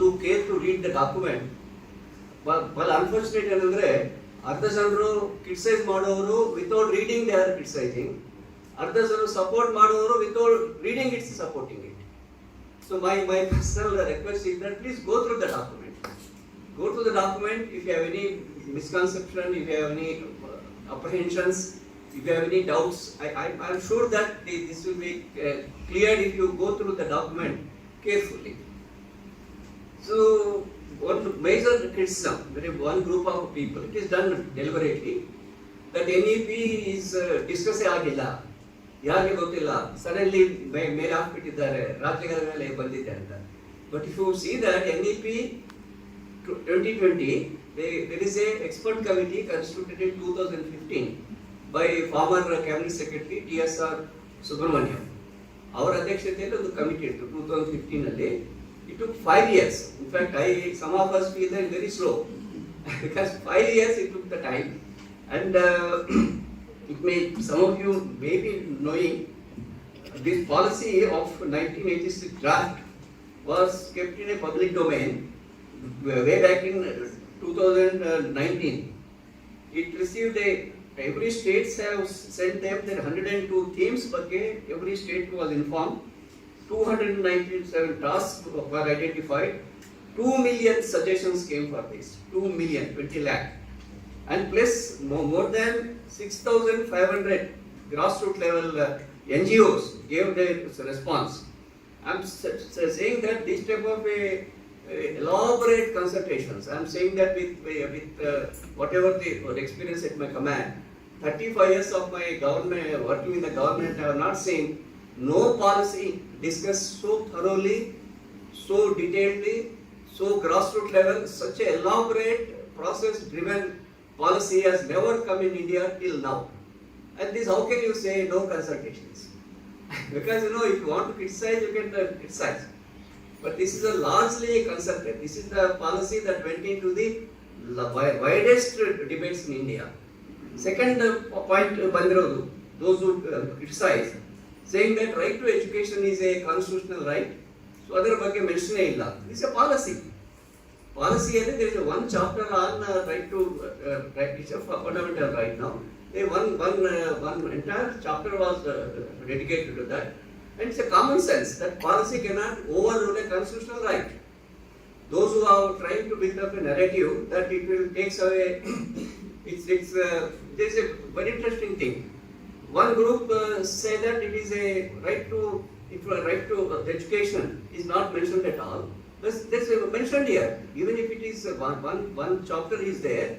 who care to read the document, but unfortunately ಅರ್ಧ ಜನರು criticise ಮಾಡೋರು without reading they are criticising, ಅರ್ಧ ಜನರು ಸಪೋರ್ಟ್ ಮಾಡೋರು without reading it's supporting it. So my personal request is that please go through the document. Go through the document. If you have any misconception, if you have any apprehensions, if you have any doubts, I'm sure that this will be cleared if you go through the document carefully. So one major criticism, one group of people, it is done deliberately, that NEP is discussed agilla, ಯಾರಿಗೆ ಗೊತ್ತಿಲ್ಲ, suddenly ಮೇಲೆ ಹಾಕ್ಬಿಟ್ಟಿದ್ದಾರೆ, ರಾಜ್ಯಗಳ ಮೇಲೆ ಬಂದಿದೆ ಅಂತ. But if you see that NEP 2020, there is a expert committee constituted in 2015 by former cabinet secretary TSR Subramaniam. ಅವರ ಅಧ್ಯಕ್ಷತೆಯಲ್ಲಿ ಒಂದು ಕಮಿಟಿ ಇತ್ತು 2015 ಅಲ್ಲಿ. It took 5 years. In fact, some of us feel that very slow because 5 years it took the time. And some of you may be knowing this policy of 1986 draft was kept in a public domain way back in 2019. It received every states have sent them their 102 themes, but every state was informed. 297 tasks were identified. 2 million suggestions came for this. 2 million, 20 lakh. And plus more than 6,500 grassroots level NGOs gave their response. I'm saying that this type of elaborate consultations, I'm saying that with whatever the experience at my command, 35 years of my government, working in the government, I have not seen no policy discussed so thoroughly, so detailedly, so grassroots level. Such a elaborate process-driven policy has never come in India till now. And this, how can you say no consultations? Because if you want to criticize, you can criticize. But this is a largely consulted. This is the policy that went into the widest debates in India. Second point, Bandirodu, those who criticize, saying that right to education is a constitutional right. So other ಬಗ್ಗೆ mention ಇಲ್ಲ. It's a policy. Policy ಅಲ್ಲಿ there is one chapter on right to it's a fundamental right now. One entire chapter was dedicated to that. And it's a common sense that policy cannot overrule a constitutional right. Those who are trying to build up a narrative that it will take away, there's a very interesting thing. One group say that it is a right to education is not mentioned at all. That's mentioned here. Even if it is one chapter is there,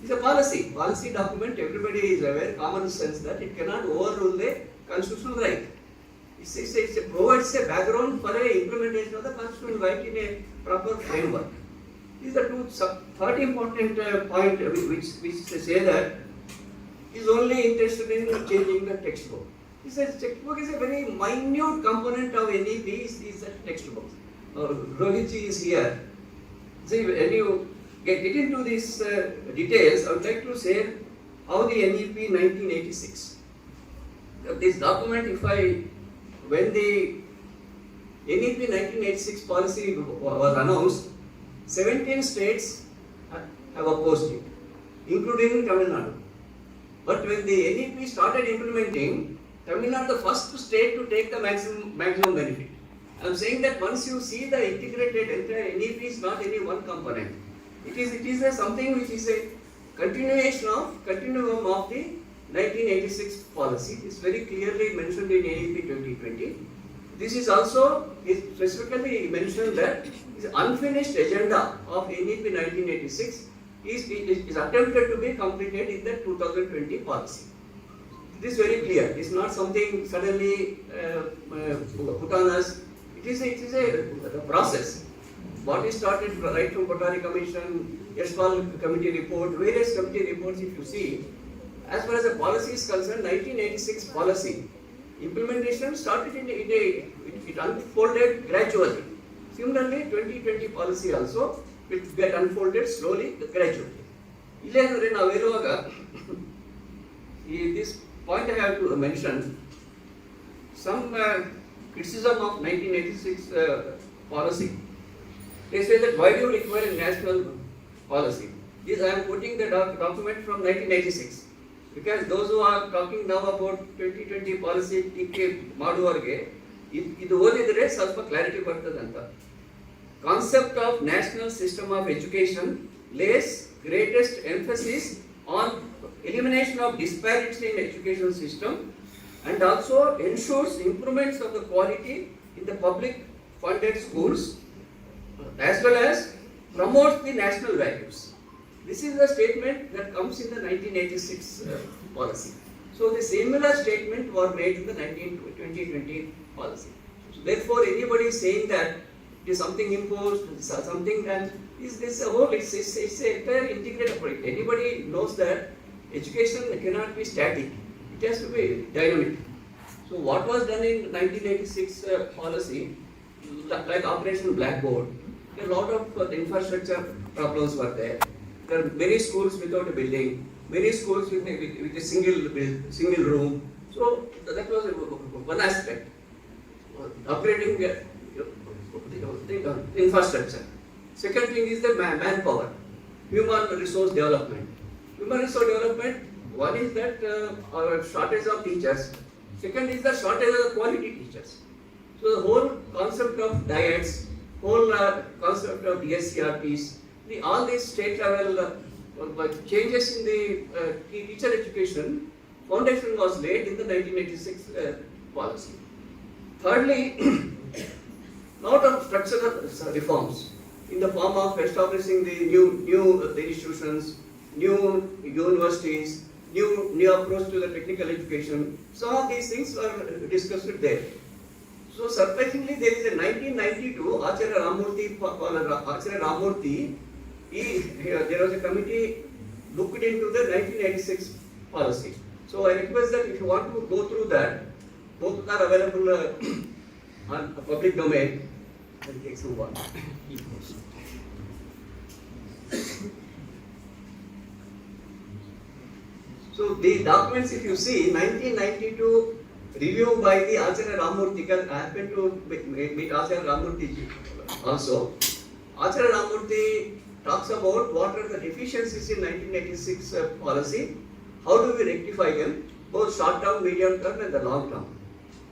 it's a policy document. Everybody is aware, common sense, that it cannot overrule the constitutional right. It provides a background for a implementation of the constitutional right in a proper framework. These are third important point which say that is only interested in changing the textbook. He says textbook is a very minute component of NEP is the textbook. Rohitji is here. See, when you get into these details, I would like to say how the NEP 1986. This document, when the NEP 1986 policy was announced, 17 states have opposed it, including Tamil Nadu. But when the NEP started implementing, Tamil Nadu the first state to take the maximum benefit. I am saying that once you see the integrated entire NEP is not any one component. It is something which is a continuum of the 1986 policy. It is very clearly mentioned in NEP 2020. This is also specifically mentioned that this unfinished agenda of NEP 1986 is attempted to be completed in the 2020 policy. It is very clear. It is not something suddenly put on us. It is a process. What is started right from Botari Commission, HSR committee report, various committee reports. If you see, as far as the policy is concerned, 1986 policy implementation started it unfolded gradually. Similarly, 2020 policy also will get unfolded slowly, gradually. Illenದ್ರೆ ನಾವು ಇರುವಾಗ this point I have to mention some criticism of 1986 policy. They say that why do you require a national policy? This I am quoting the document from 1986. Because those who are talking now about 2020 policy ಟೀಕೆ ಮಾಡುವವರಿಗೆ ಇದು ಓದಿದರೆ ಸ್ವಲ್ಪ clarity ಬರ್ತದೆ ಅಂತ. Concept of national system of education lays greatest emphasis on elimination of disparities in education system and also ensures improvements of the quality in the public funded schools as well as promotes the national values. This is the statement that comes in the 1986 policy. So the similar statement was made in the 2020 policy. So therefore, anybody saying that it is something imposed, something and is this a whole? It's a entire integrated approach. Anybody knows that education cannot be static; it has to be dynamic. So what was done in 1986 policy, like Operation Blackboard, a lot of infrastructure problems were there. There are many schools without a building, many schools with a single room. So that was one aspect. Upgrading infrastructure. Second thing is the manpower, human resource development. Human resource development, one is that our shortage of teachers. Second is the shortage of quality teachers. So the whole concept of diets, whole concept of DSCRTs, all these state level changes in the teacher education foundation was laid in the 1986 policy. Thirdly, lot of structural reforms in the form of establishing the new institutions, new universities, new approach to the technical education. Some of these things were discussed there. So surprisingly, there is a 1992 Acharya Ramurthy. There was a committee looked into the 1986 policy. So I request that if you want to go through that, both are available on public domain. I'll take some water. So the documents, if you see, 1992 review by the Acharya Ramurthy, I happened to meet Acharya Ramurthy also. Acharya Ramurthy talks about what are the deficiencies in 1986 policy, how do we rectify them, both short term, medium term and the long term.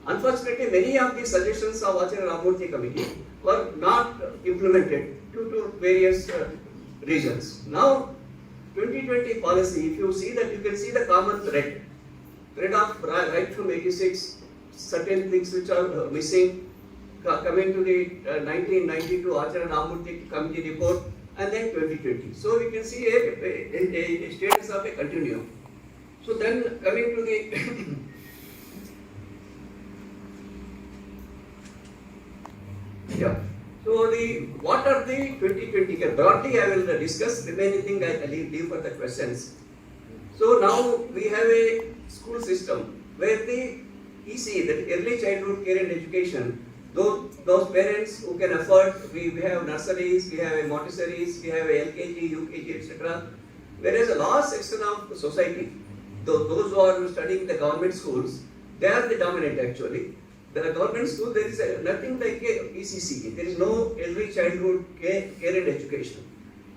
Unfortunately, many of the suggestions of Acharya Ramurthy committee were not implemented due to various reasons. Now, 2020 policy, if you see that, you can see the common thread of right from 86, certain things which are missing, coming to the 1992 Acharya Ramurthy committee report, and then 2020. So we can see a status of a continuum. So then coming to the yeah. So what are the 2020? Broadly I will discuss, remaining thing I leave for the questions. So now we have a school system where the EC, that early childhood care and education, those parents who can afford, we have nurseries, we have Montessori's, we have LKG, UKG, etc. Whereas a large section of the society, those who are studying the government schools, they are the dominant actually. The government school, there is nothing like a ECC. There is no early childhood care and education.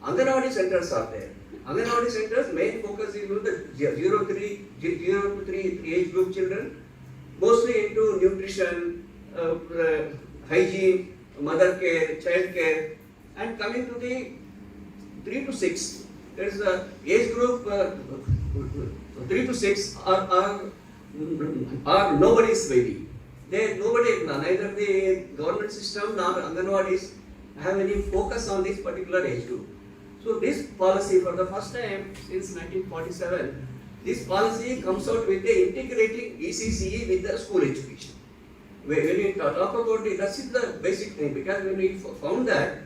Anganwadi centers are there. Anganwadi centers, main focus is on the 0 to 3 age group children, mostly into nutrition, hygiene, mother care, child care, and coming to the 3 to 6, there is a age group 3 to 6 are nobody's baby. Neither the government system nor Anganwadis have any focus on this particular age group. So this policy, for the first time since 1947, this policy comes out with the integrating ECCE with the school education. When we talk about it, that is the basic thing, because when we found that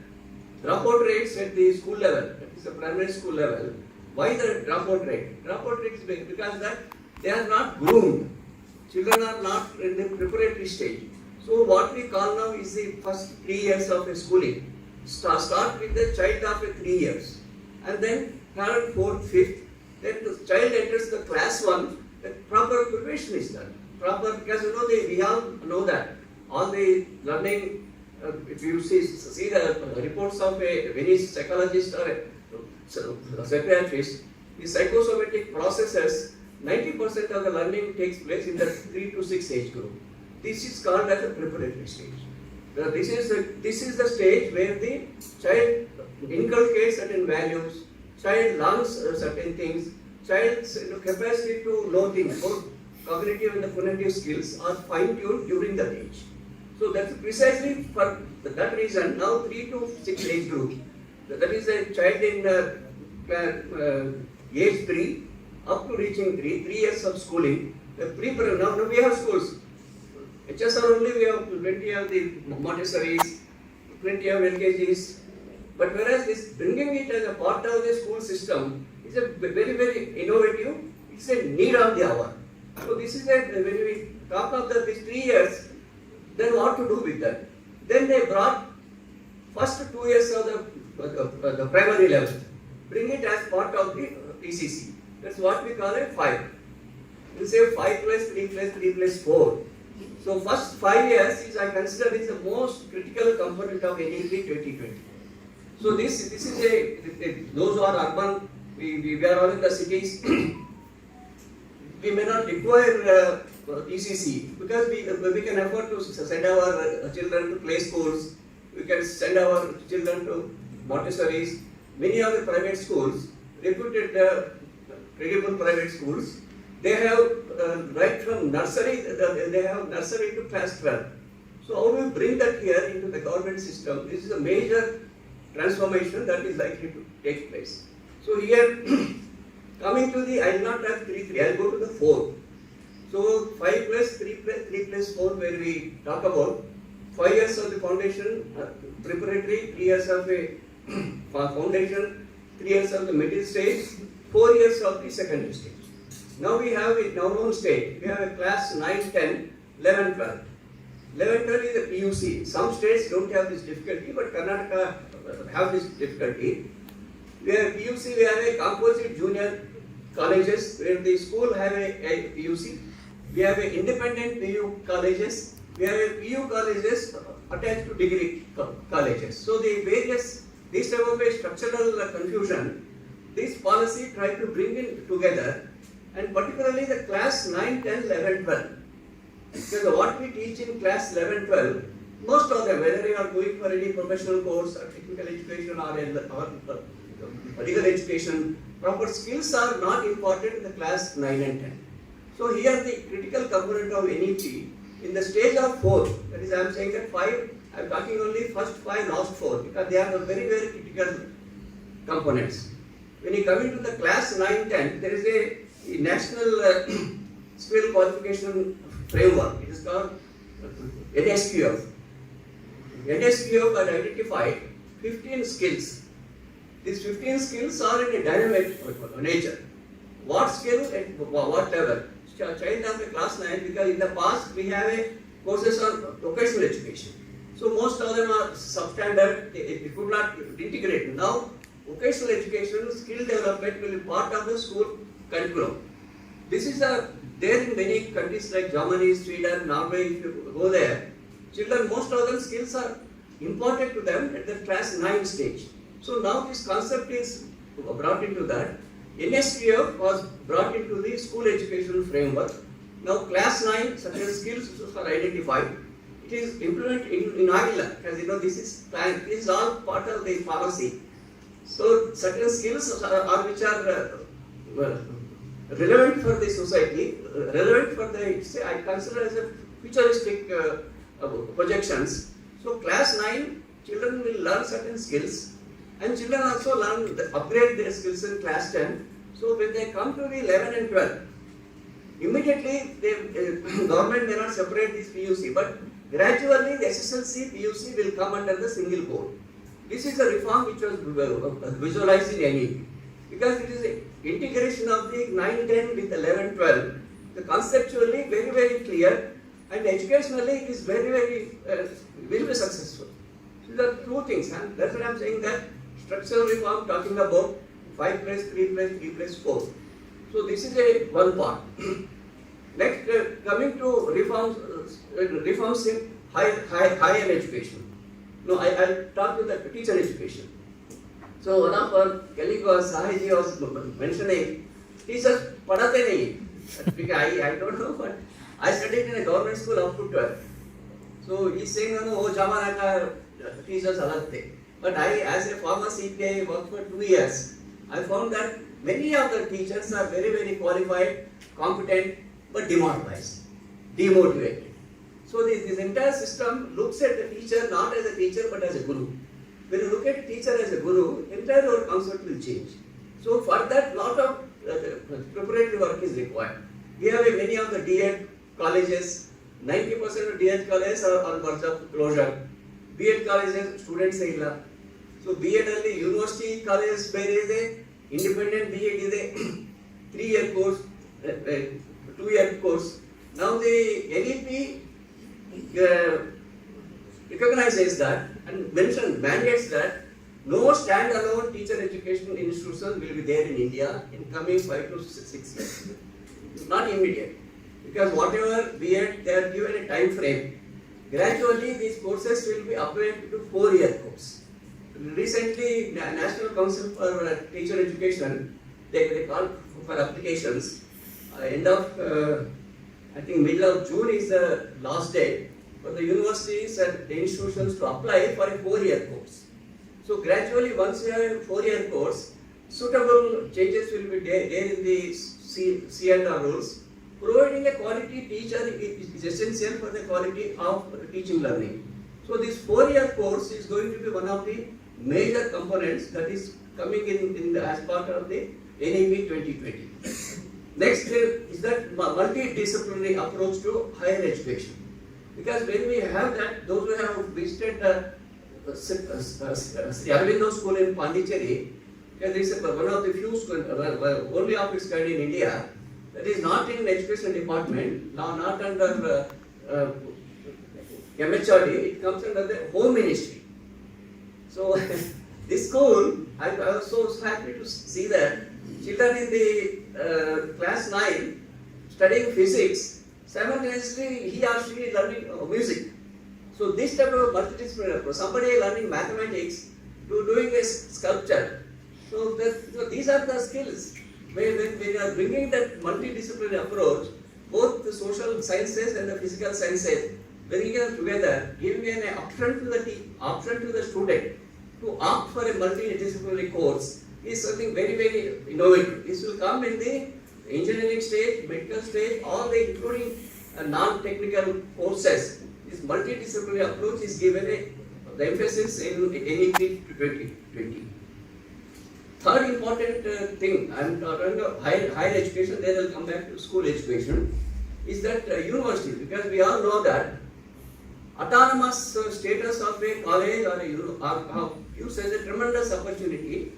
dropout rates at the school level, that is the primary school level, why the dropout rate? Dropout rate is because that they are not groomed. Children are not in the preparatory stage. So what we call now is the first 3 years of a schooling. Start with the child of 3 years, and then 3rd, 4th, 5th. Then the child enters the class 1. The proper preparation is done. Because we all know that all the learning if you see the reports of any psychologist or a psychiatrist, the psychosomatic processes, 90% of the learning takes place in the 3 to 6 age group. This is called as a preparatory stage. This is the stage where the child inculcates certain values, child learns certain things, child's capacity to know things, both cognitive and the cognitive skills are fine-tuned during that age. So that's precisely for that reason, now 3 to 6 age group, that is a child in age 3 up to reaching 3 years of schooling. Now we have schools. HSR only we have plenty of the Montessori's, plenty of LKGs. But whereas this bringing it as a part of the school system is a very, very innovative, it's a need of the hour. So this is when we talk of these 3 years, then what to do with that? Then they brought first 2 years of the primary level, bring it as part of the ECC. That's what we call a 5. We say 5 plus 3 plus 3 plus 4. So first 5 years is I consider is the most critical component of NEP 2020. So this is those who are urban, we are all in the cities. We may not require ECC because we can afford to send our children to play schools. We can send our children to Montessori's. Many of the private schools, reputed credible private schools, they have right from nursery, they have nursery to class 12. So how do we bring that here into the government system? This is a major transformation that is likely to take place. So here, coming to the, I will not have 3, I will go to the 4. So 5 plus 3 plus 4 where we talk about 5 years of the foundation, preparatory, 3 years of a foundation, 3 years of the middle stage, 4 years of the secondary stage. Now we have in our own state, we have a class 9, 10, 11, 12. 11, 12 is a PUC. Some states don't have this difficulty, but Karnataka have this difficulty. We have PUC, we have a composite junior colleges where the school have a PUC. We have a independent PU colleges. We have a PU colleges attached to degree colleges. So the various, this type of a structural confusion, this policy try to bring in together, and particularly the class 9, 10, 11, 12. Because what we teach in class 11, 12, most of them, whether you are going for any professional course or technical education or legal education, proper skills are not important in the class 9 and 10. So here the critical component of NEP in the stage of 4, that is I am saying that 5, I am talking only first 5, last 4, because they are the very, very critical components. When you come into the class 9, 10, there is a national skill qualification framework. It is called NSQF. NSQF had identified 15 skills. These 15 skills are in a dynamic nature. What skill at what level? Child of the class 9, because in the past we have a courses on vocational education. So most of them are substandard, it could not integrate. Now vocational education, skill development will be part of the school curriculum. This is there in many countries like Germany, Sweden, Norway. If you go there, children, most of them skills are important to them at the class 9 stage. So now this concept is brought into that. NSQF was brought into the school education framework. Now class 9, certain skills are identified. It is implemented in Ireland, because you know this is all part of the policy. So certain skills are which are relevant for the society, relevant for the, I consider as a futuristic projections. So class 9, children will learn certain skills, and children also learn, upgrade their skills in class 10. So when they come to the 11 and 12, immediately the government may not separate this PUC, but gradually the SSLC PUC will come under the single board. This is a reform which was visualized in NEP, because it is an integration of the 9, 10 with 11, 12. The conceptually very, very clear, and educationally it is very, very successful. So there are two things, and that's what I am saying, that structural reform talking about 5 plus 3 plus 3 plus 4. So this is one part. Next, coming to reforms in higher education. No, I'll talk to the teacher education. So one of our colleague was Sahiji was mentioning, teachers padhate nahi. Because I don't know, but I studied in a government school up to 12. So he's saying, no, oh, Jamana ka teachers alag the. But I, as a former CPI, worked for 2 years. I found that many of the teachers are very, very qualified, competent, but demoralized, demotivated. So this entire system looks at the teacher not as a teacher but as a guru. When you look at teacher as a guru, entire our concept will change. So for that, lot of preparatory work is required. We have many of the D.Ed colleges. 90% of D.Ed colleges are on verge of closure. B.Ed colleges students ಇಲ್ಲ. So B.Ed ಅಲ್ಲಿ university colleges ಬೇರೆ ಇದೆ, independent B.Ed ಇದೆ, 3-year course, 2-year course. Now the NEP recognizes that and mandates that no stand-alone teacher education institutions will be there in India in coming 5 to 6 years. Not immediate, because whatever B.Ed, they are given a time frame. Gradually, these courses will be upgraded to 4-year course. Recently, National Council for Teacher Education, they called for applications. End of, I think middle of June is the last day for the universities and the institutions to apply for a 4-year course. So gradually, once you have a 4-year course, suitable changes will be there in the C&R rules. Providing a quality teacher is essential for the quality of teaching learning. So this 4-year course is going to be one of the major components that is coming in as part of the NEP 2020. Next is that multidisciplinary approach to higher education. Because when we have that, those who have visited Sri Aurobindo School in Pondicherry, because this is one of the few schools, only of its kind in India, that is not in education department, now not under MHRD, it comes under the home ministry. So this school, I was so happy to see that children in the class 9 studying physics, simultaneously he or she is learning music. So this type of multidisciplinary approach, somebody learning mathematics to doing a sculpture. So these are the skills. When we are bringing that multidisciplinary approach, both the social sciences and the physical sciences, bringing them together, giving an option to the student to opt for a multidisciplinary course is something very, very innovative. This will come in the engineering stage, medical stage, all the including non-technical courses. This multidisciplinary approach is given the emphasis in NEP 2020. Third important thing, I am talking about higher education, then I will come back to school education, is that university, because we all know that autonomous status of a college or a gives as a tremendous opportunity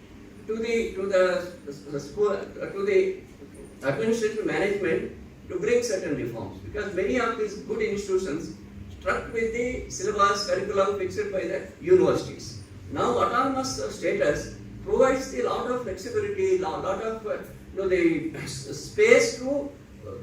to the school, to the administrative management to bring certain reforms. Because many of these good institutions struck with the syllabus curriculum fixed by the universities. Now autonomous status provides a lot of flexibility, lot of the space to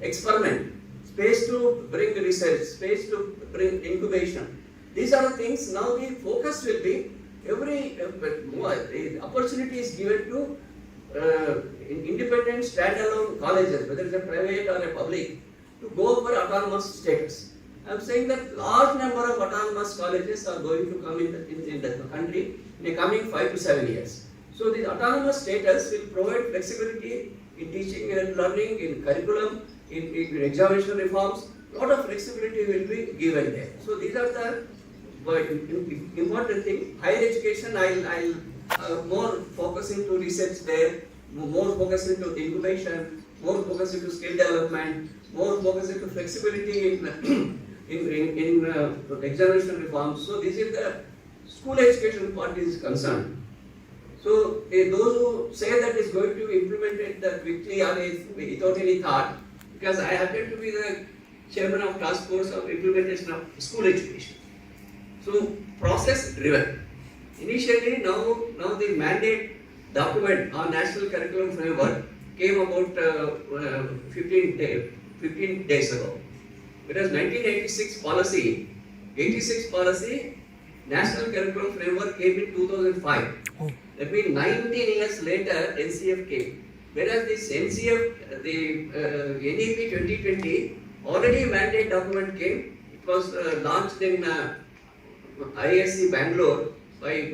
experiment, space to bring research, space to bring incubation. These are the things. Now the focus will be the opportunity is given to independent standalone colleges, whether it's a private or a public, to go for autonomous status. I am saying that large number of autonomous colleges are going to come in the country in the coming 5 to 7 years. So the autonomous status will provide flexibility in teaching and learning, in curriculum, in examination reforms. A lot of flexibility will be given there. So these are the important things. Higher education, I'll more focus into research there, more focus into incubation, more focus into skill development, more focus into flexibility in examination reforms. So this is the school education part is concerned. So those who say that is going to be implemented quickly or without any thought, because I happen to be the chairman of task force of implementation of school education. So process driven. Initially, now the mandate document on national curriculum framework came about 15 days ago. Whereas 1986 policy National Curriculum Framework came in 2005. That means 19 years later, NCF came. Whereas this NCF, the NEP 2020, already mandate document came. It was launched in ISC Bangalore by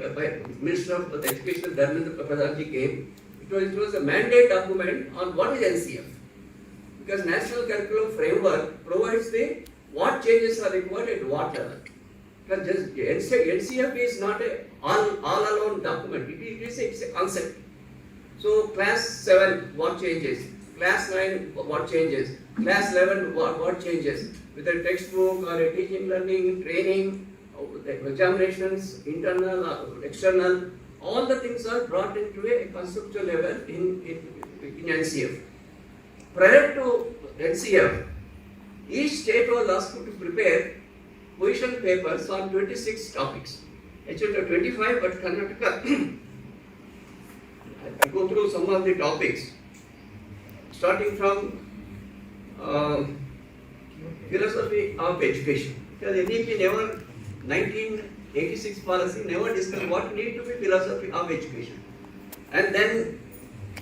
Minister of Education, Dharmendra Pradhanji came. It was a mandate document on what is NCF. Because National Curriculum Framework provides the what changes are required at what level. Because just NCF is not a all alone document. It's a concept. So class 7 what changes, class 9 what changes, class 11 what changes, whether textbook or a teaching, learning, training, examinations, internal or external, all the things are brought into a conceptual level in NCF. Prior to NCF, each state was asked to prepare position papers on 26 topics. Actually 25, but Karnataka, I go through some of the topics, starting from philosophy of education. Because NEP never, 1986 policy never discussed what need to be philosophy of education. And then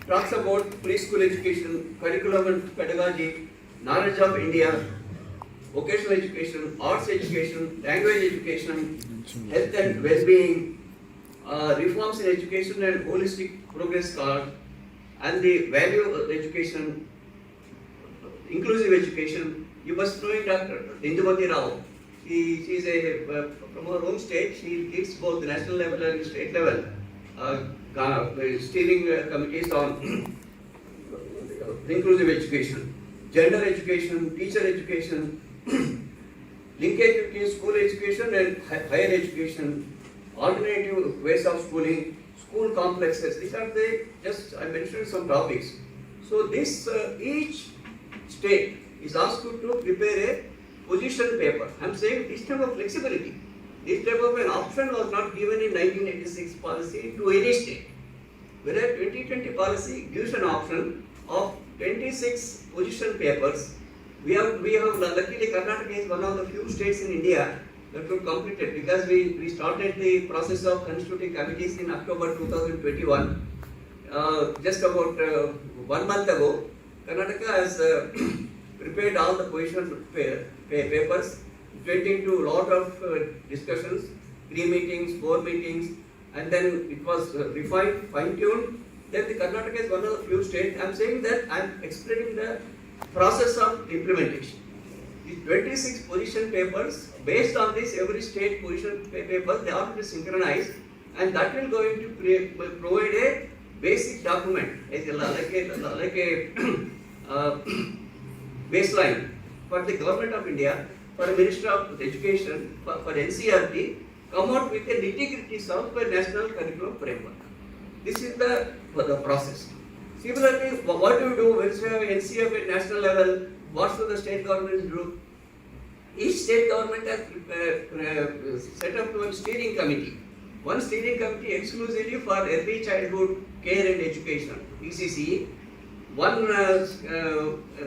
talks about preschool education, curriculum and pedagogy, knowledge of India, vocational education, arts education, language education, health and well-being, reforms in education and holistic progress card, and the value of education, inclusive education. You must know Dr. Indumati Rao. She is from our own state. She leads both the national level and state level steering committees on inclusive education, gender education, teacher education, linkage between school education and higher education, alternative ways of schooling, school complexes. These are I mentioned some topics. So this each state is asked to prepare a position paper. I am saying this type of flexibility, this type of an option was not given in 1986 policy to any state. Whereas 2020 policy gives an option of 26 position papers. We have luckily Karnataka is one of the few states in India that were completed, because we started the process of constituting committees in October 2021. Just about 1 month ago, Karnataka has prepared all the position papers. It went into a lot of discussions, 3 meetings, 4 meetings, and then it was refined, fine-tuned. Then the Karnataka is one of the few states. I am saying that I am explaining the process of implementation. The 26 position papers, based on this, every state position paper, they are to be synchronized, and that will going to provide a basic document, like a baseline for the government of India, for the Minister of Education, for NCRT, come out with a nitty-gritty of a national curriculum framework. This is the process. Similarly, what do you do when you have NCF at national level? What should the state governments do? Each state government has set up one steering committee. One steering committee exclusively for early childhood care and education, ECC. One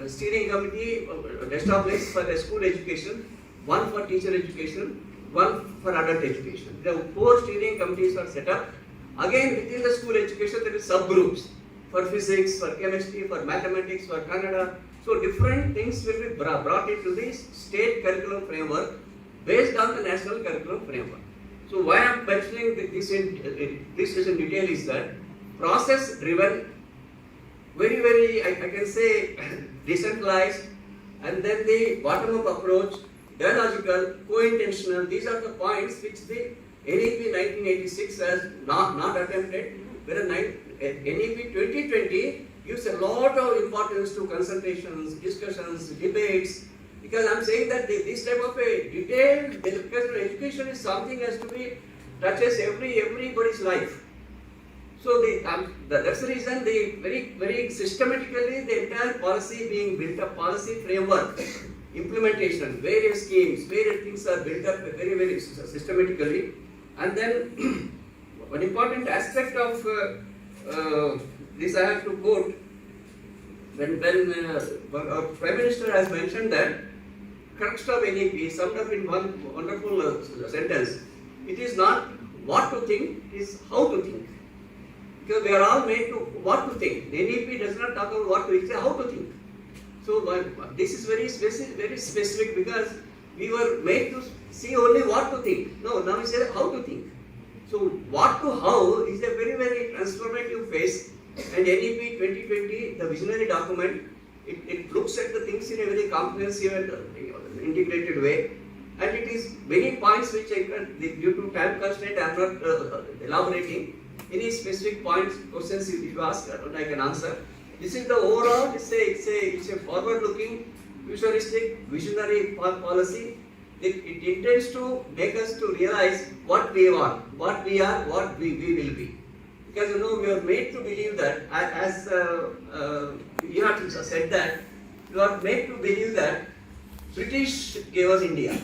steering committee established for school education, one for teacher education, one for adult education. The 4 steering committees are set up. Again, within the school education, there is subgroups for physics, for chemistry, for mathematics, for Kannada. So different things will be brought into the state curriculum framework based on the national curriculum framework. So why I am mentioning this in detail is that process driven, very I can say decentralized, and then the bottom up approach, dialogical, co-intentional. These are the points which the NEP 1986 has not attempted, whereas NEP 2020 gives a lot of importance to consultations, discussions, debates, because I am saying that this type of a detailed, because education is something has to be touches everybody's life. So that's the reason very systematically the entire policy being built up, policy framework, implementation, various schemes, various things are built up very systematically. And then one important aspect of this I have to quote, when our Prime Minister has mentioned that crux of NEP, summed up in one wonderful sentence, It is not what to think, it is how to think. Because we are all made to what to think. The NEP does not talk about what to think, it says how to think. So this is very specific because we were made to see only what to think. No, now we say how to think. So what to how is a very transformative phase, and NEP 2020, the visionary document, it looks at the things in a very comprehensive and integrated way, and it is many points which I can, due to time constraint I am not elaborating. Any specific points, questions if you ask, I can answer. This is the overall, it's a forward-looking, futuristic, visionary policy. It intends to make us to realize what we are, what we will be. Because we are made to believe that, as you have said that, you are made to believe that British gave us India,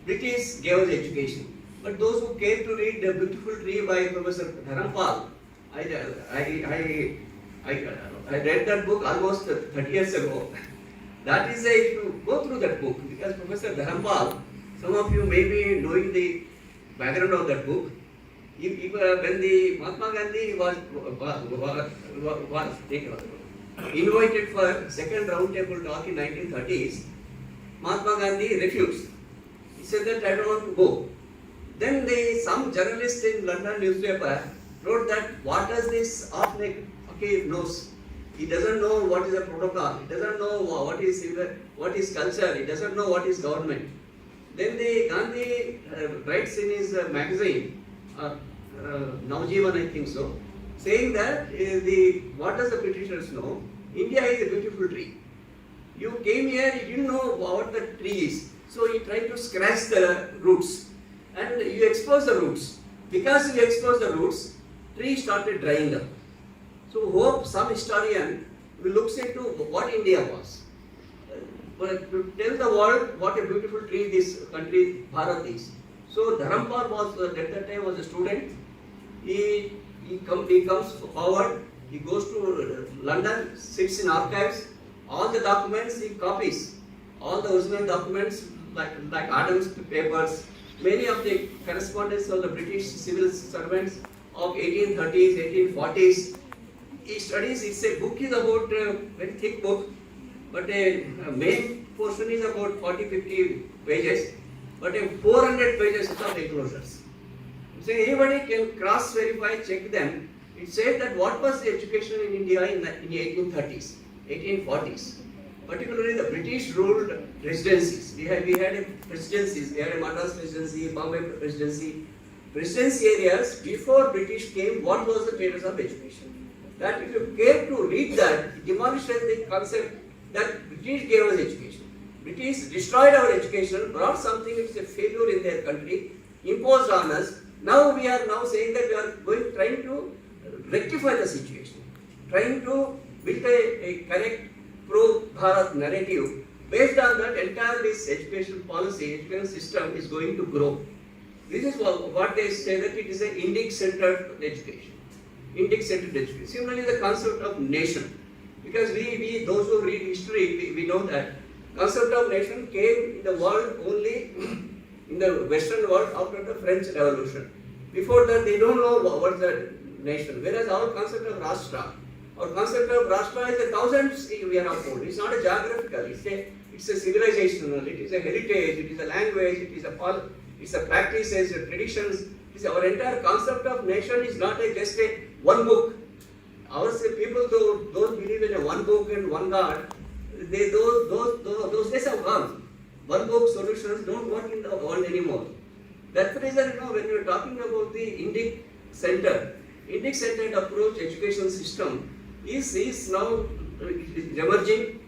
British gave us education. But those who came to read The Beautiful Tree by Professor Dharampal, I read that book almost 30 years ago. That is if you go through that book, because Professor Dharampal, some of you may be knowing the background of that book. When the Mahatma Gandhi was invited for second round table talk in 1930s, Mahatma Gandhi refused. He said that I don't want to go. Then some journalist in London newspaper wrote that what does this Off-Neck knows? He doesn't know what is a protocol. He doesn't know what is culture. He doesn't know what is government. Then the Gandhi writes in his magazine, Navjeevan I think so, saying that what does the Britishers know? India is a beautiful tree. You came here, you didn't know what the tree is. So you tried to scratch the roots. And you expose the roots. Because you expose the roots, tree started drying up. So hope some historian will look into what India was. To tell the world what a beautiful tree this country, Bharat is. So Dharampal was, at that time, was a student. He comes forward, he goes to London, sits in archives, all the documents he copies, all the original documents like Adams papers, many of the correspondence of the British civil servants of 1830s, 1840s. He studies, it's a book is about a very thick book, but a main portion is about 40-50 pages, but a 400 pages of enclosures. So anybody can cross-verify, check them. It says that what was the education in India in 1830s, 1840s. Particularly the British ruled residencies. We had a presidencies. We had a Madras presidency, Bombay presidency. Presidency areas, before British came, what was the status of education? That if you care to read that, it demolishes the concept that British gave us education. British destroyed our education, brought something which is a failure in their country, imposed on us. Now we are now saying that we are trying to rectify the situation, trying to build a correct pro-Bharat narrative. Based on that, entire this education policy, education system is going to grow. This is what they say, that it is an Indic-centered education. Indic-centered education. Similarly, the concept of nation. Because we those who read history, we know that concept of nation came in the world only in the Western world after the French Revolution. Before that, they don't know what is the nation. Whereas our concept of Rashtra, our concept of Rashtra is 1,000 years old. It's not a geographical. It's a civilizational. It is a heritage. It is a language. It's a practices, a traditions. Our entire concept of nation is not just a one book. Our people, those believe in a one book and one God, those days have gone. One book solutions don't work in the world anymore. That's the reason, when you are talking about the Indic-centered approach education system is now emerging.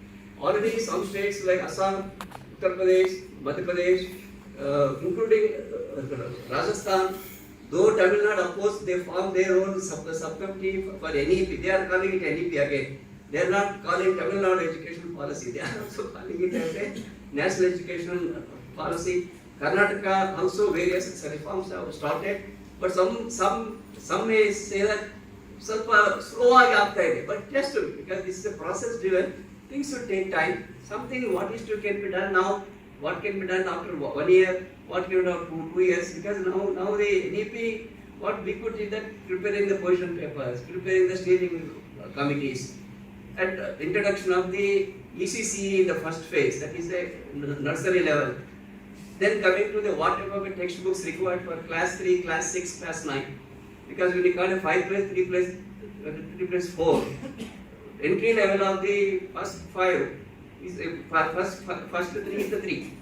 Already some states like Assam, Uttar Pradesh, Madhya Pradesh, including Rajasthan, though Tamil Nadu, of course, they form their own subcommittee for NEP. They are calling it NEP again. They are not calling Tamil Nadu education policy. They are also calling it as a national education policy. Karnataka also various reforms have started, but some may say that slow agta, but just because this is a process driven, things should take time. Something what is to can be done now what can be done after 1 year, what can be done after 2 years, because now the NEP, what we could do that preparing the position papers, preparing the steering committees, and introduction of the ECCE in the first phase, that is the nursery level. Then coming to the whatever the textbooks required for class 3, class 6, class 9, because when you call a 5 plus 3 plus 4, entry level of the first 5 is first 3 is the 3.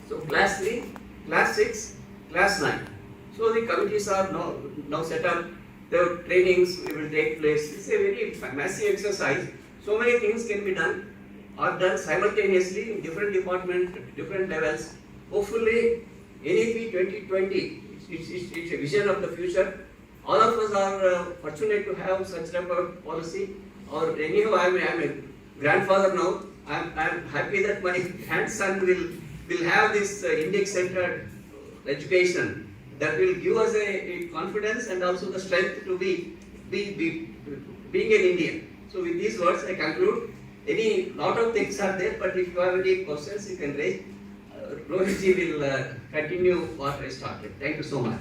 So class 3, class 6, class 9. So the committees are now set up. The trainings will take place. It's a very massive exercise. So many things can be done, are done simultaneously in different departments, different levels. Hopefully, NEP 2020, it's a vision of the future. All of us are fortunate to have such type of policy. Or anyhow, I'm a grandfather now. I'm happy that my grandson will have this index-centered education that will give us a confidence and also the strength to be being an Indian. So with these words, I conclude. Lot of things are there, but if you have any questions, you can raise. Rohit ji will continue what I started. Thank you so much.